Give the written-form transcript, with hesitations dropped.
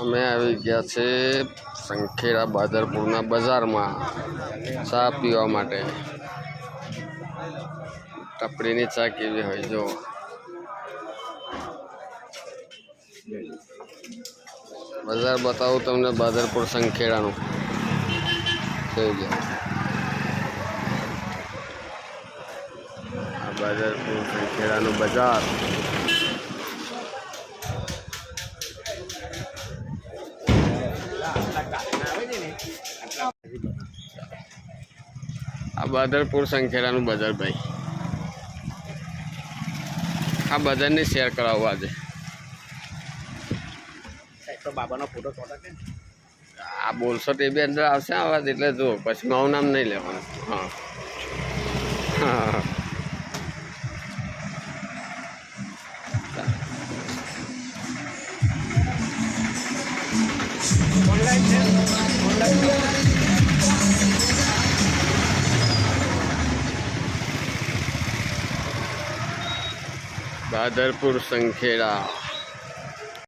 અમે આવી ગયા છે સંખેડા બાદરપુરના બજારમાં ચા પીવા માટે। ટપરીની ચા કેવી હોય જો। બજાર બતાવું તમને બાદરપુર સંખેડાનું। જોઈ લો આ બાદરપુર સંખેડાનું બજાર। આ બાદરપુર સંખેડાનું બજાર ભાઈ। આ બજારની શેર કરાવો આજે। બાબાનો ફોટો આ બોલશો તે બી અંદર આવશે આવાજ એટલે જો પછી મારું નામ નહીં લેવાનું। હા હા बादरपुर संखेड़ा।